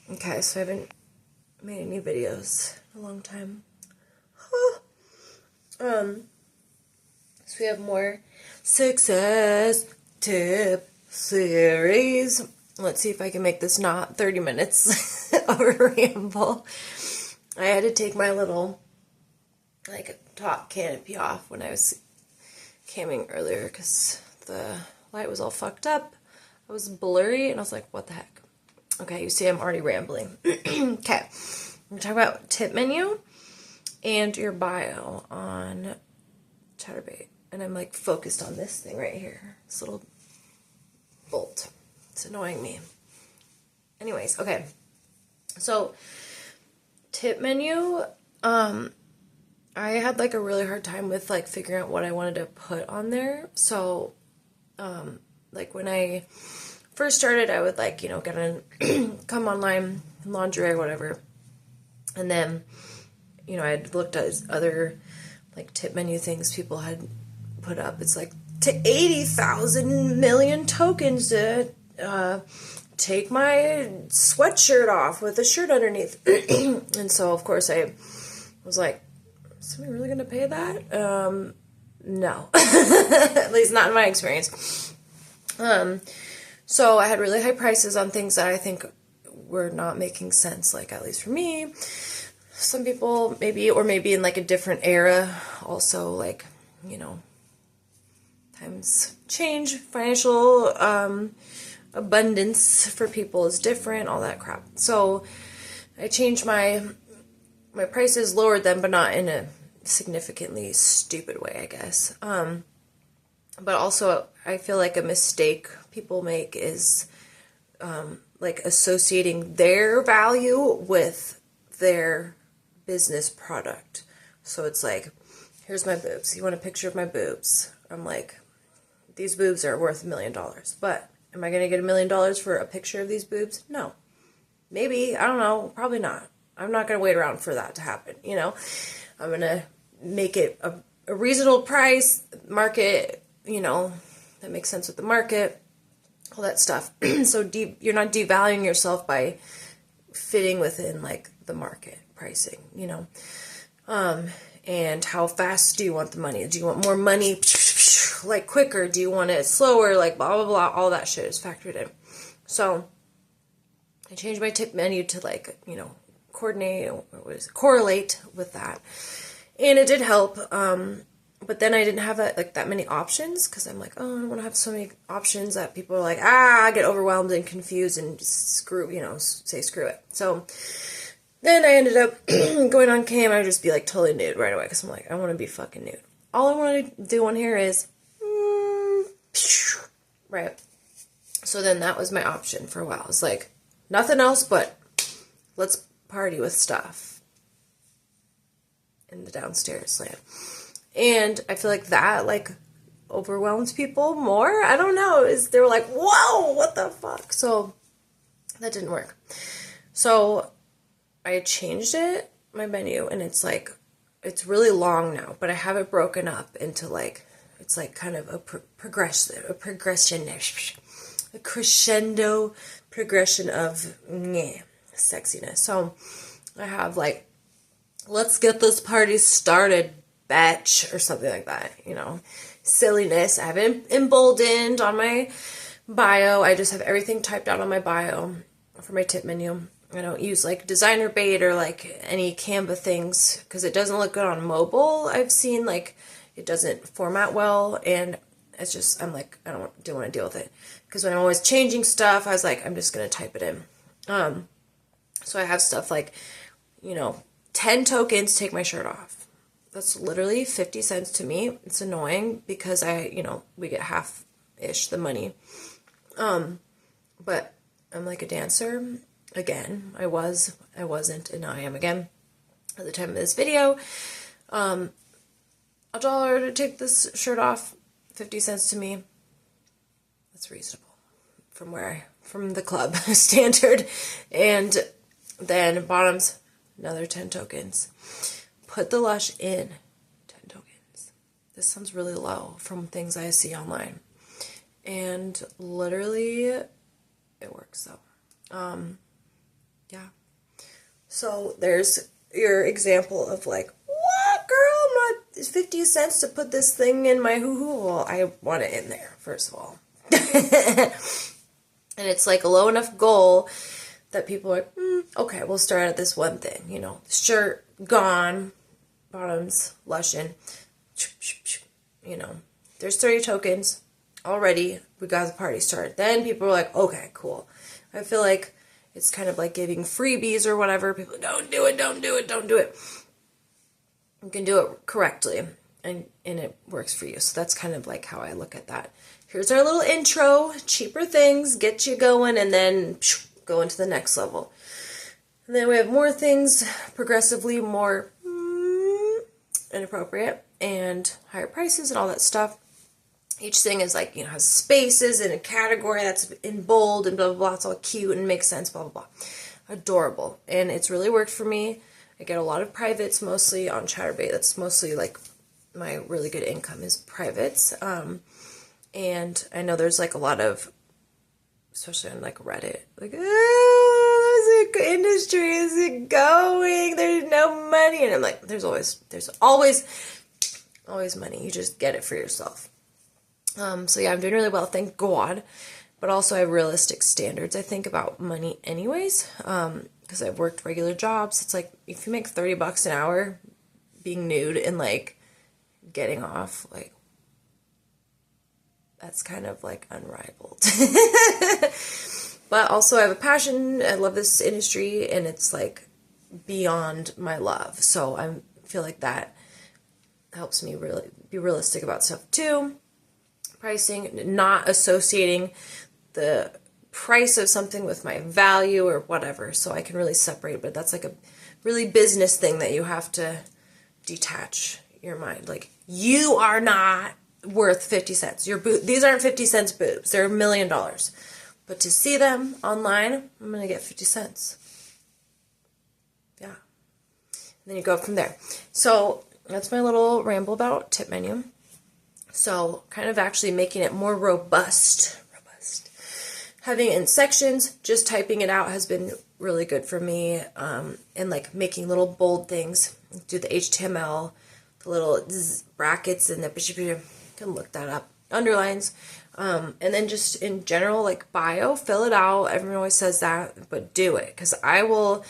Okay, so I haven't made any videos in a long time. So we have more success tip series. Let's see if I can make this not 30 minutes of a ramble. I had to take my little, like, top canopy off when I was camming earlier because the light was all fucked up. It was blurry, and I was like, what the heck? Okay, you see I'm already rambling. Okay, we're talking about tip menu and your bio on Chaturbate. And I'm like focused on this thing right here. This little bolt. It's annoying me. Anyways, okay. So, tip menu, I had like a really hard time with like figuring out what I wanted to put on there. So, like when I first started, I would like, get on, come online, lingerie or whatever. And then, I'd looked at other like tip menu things people had put up. It's like to 80,000 million tokens to take my sweatshirt off with a shirt underneath. And so, of course, I was like, is somebody really going to pay that? No. At least not in my experience. So I had really high prices on things that I think were not making sense, like at least for me. Some people maybe in like a different era also, like, times change, financial abundance for people is different, all that crap. So I changed my prices, lowered them, but not in a significantly stupid way, I guess. But also I feel like a mistake people make is like associating their value with their business product. So it's like, here's my boobs. You want a picture of my boobs? I'm like, these boobs are worth $1 million. But am I going to get $1 million for a picture of these boobs? No. Maybe. I don't know. Probably not. I'm not going to wait around for that to happen. I'm going to make it a reasonable price, market, that makes sense with the market, all that stuff. So you're not devaluing yourself by fitting within like the market pricing, and how fast do you want the money? Do you want more money like quicker? Do you want it slower? Like blah, blah, blah. All that shit is factored in. So I changed my tip menu to like, correlate with that. And it did help. But then I didn't have that many options because I'm like, oh, I don't want to have so many options that people are like, I get overwhelmed and confused and just say screw it. So then I ended up going on cam. I would just be like totally nude right away because I'm like, I want to be fucking nude. All I want to do on here is, right. So then that was my option for a while. It's like nothing else but let's party with stuff in the downstairs land. And I feel like that, like, overwhelms people more. I don't know. They were like, whoa, what the fuck? So that didn't work. So I changed my menu, and it's like, it's really long now, but I have it broken up into like, it's like kind of a crescendo progression of sexiness. So I have like, let's get this party started, bitch, or something like that, silliness. I have it emboldened on my bio. I just have everything typed out on my bio for my tip menu. I don't use like designer bait or like any Canva things because it doesn't look good on mobile. I've seen like it doesn't format well, and it's just, I'm like, I don't want to deal with it because when I'm always changing stuff, I was like, I'm just gonna type it in. So I have stuff like 10 tokens, take my shirt off. That's literally 50 cents to me. It's annoying because we get half-ish the money. But I'm like a dancer. Again, I wasn't, and now I am again. At the time of this video, $1 to take this shirt off, 50 cents to me. That's reasonable from the club standard. And then bottoms, another 10 tokens. Put the Lush in, 10 tokens. This sounds really low from things I see online. And literally, it works though. Yeah. So there's your example of like, what, girl? I'm not 50 cents to put this thing in my hoo-hoo. Well, I want it in there, first of all. And it's like a low enough goal that people are like, okay, we'll start at this one thing. You know, shirt, gone, bottoms, Lushin. You know, there's 30 tokens already. We got the party started. Then people are like, okay, cool. I feel like it's kind of like giving freebies or whatever. People, don't do it, don't do it, don't do it. You can do it correctly, and it works for you. So that's kind of like how I look at that. Here's our little intro, cheaper things, get you going, and then go into the next level. And then we have more things, progressively more inappropriate, and higher prices and all that stuff. Each thing is like, you know, has spaces in a category that's in bold and blah, blah, blah. It's all cute and makes sense, blah, blah, blah. Adorable. And it's really worked for me. I get a lot of privates mostly on Chaturbate. That's mostly like my really good income is privates. And I know there's like a lot of, especially on like Reddit, like, oh, the industry is it going? There's no money. And I'm like, there's always money. You just get it for yourself. So yeah, I'm doing really well, thank God. But also I have realistic standards, I think, about money anyways. Because I've worked regular jobs. It's like, if you make $30 an hour being nude and like getting off, like, that's kind of like unrivaled. But also I have a passion. I love this industry, and it's like beyond my love. So I feel like that helps me really be realistic about stuff too. Pricing, not associating the price of something with my value or whatever. So I can really separate, but that's like a really business thing that you have to detach your mind. Like, you are not worth 50 cents. These aren't 50 cents boobs. They're $1 million. But to see them online, I'm going to get 50 cents. Yeah. And then you go from there. So that's my little ramble about tip menu. So kind of actually making it more robust. Having it in sections, just typing it out has been really good for me. And like making little bold things. Do the HTML, the little brackets, and you can look that up. Underlines. And then just in general, like bio, fill it out. Everyone always says that, but do it. Because I will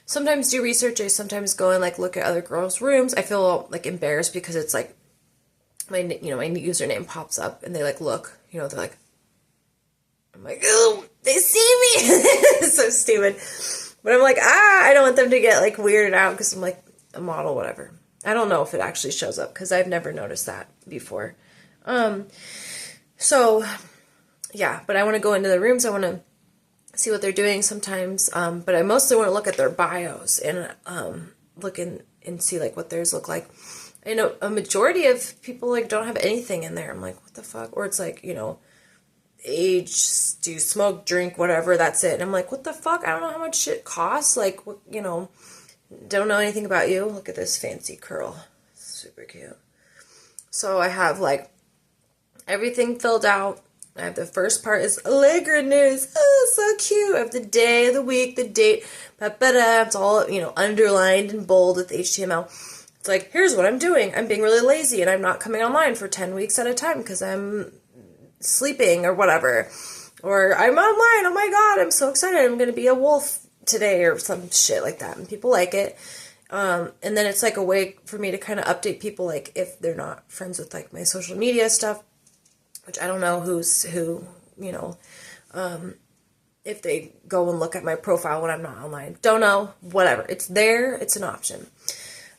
sometimes do research. I sometimes go and like look at other girls' rooms. I feel like embarrassed because it's like my username pops up and they like look, they're like, I'm like, oh, they see me. It's so stupid. But I'm like, I don't want them to get like weirded out because I'm like a model, whatever. I don't know if it actually shows up because I've never noticed that before. So yeah, but I want to go into the rooms. I want to see what they're doing sometimes. But I mostly want to look at their bios and look and see like what theirs look like. I know a majority of people like don't have anything in there. I'm like, what the fuck? Or it's like, age, do smoke, drink, whatever, that's it. And I'm like, what the fuck? I don't know how much shit costs. Like, don't know anything about you. Look at this fancy curl. Super cute. So I have like everything filled out. I have the first part is Allegra news. Oh, so cute. I have the day, the week, the date. It's all, underlined and bold with HTML. It's like, here's what I'm doing. I'm being really lazy and I'm not coming online for 10 weeks at a time because I'm sleeping or whatever. Or I'm online. Oh my God, I'm so excited. I'm going to be a wolf today or some shit like that. And people like it. And then it's like a way for me to kind of update people, like if they're not friends with like my social media stuff, which I don't know who's who, if they go and look at my profile when I'm not online. Don't know. Whatever. It's there. It's an option.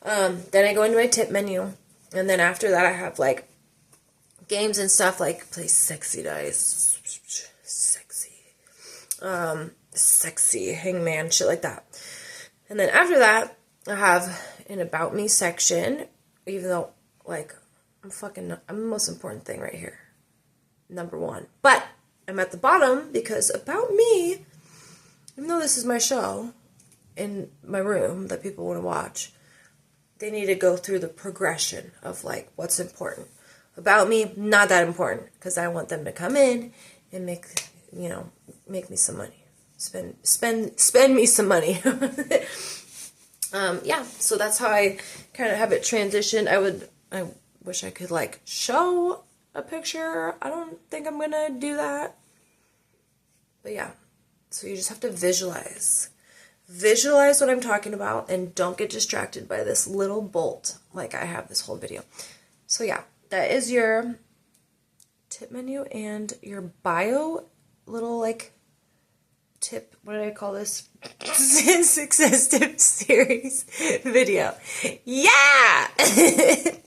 Then I go into my tip menu, and then after that I have like games and stuff like play sexy dice, sexy hangman, shit like that. And then after that I have an about me section, even though like I'm the most important thing right here, number one. But I'm at the bottom because about me, even though this is my show in my room that people want to watch, they need to go through the progression of like what's important. About me, not that important because I want them to come in and make me some money. spend me some money. Yeah, so that's how I kind of have it transitioned. I wish I could like show a picture. I don't think I'm gonna do that. But yeah, so you just have to visualize. Visualize what I'm talking about and don't get distracted by this little bolt like I have this whole video. So yeah, that is your tip menu and your bio little like tip, what did I call this? Success tip series video. Yeah!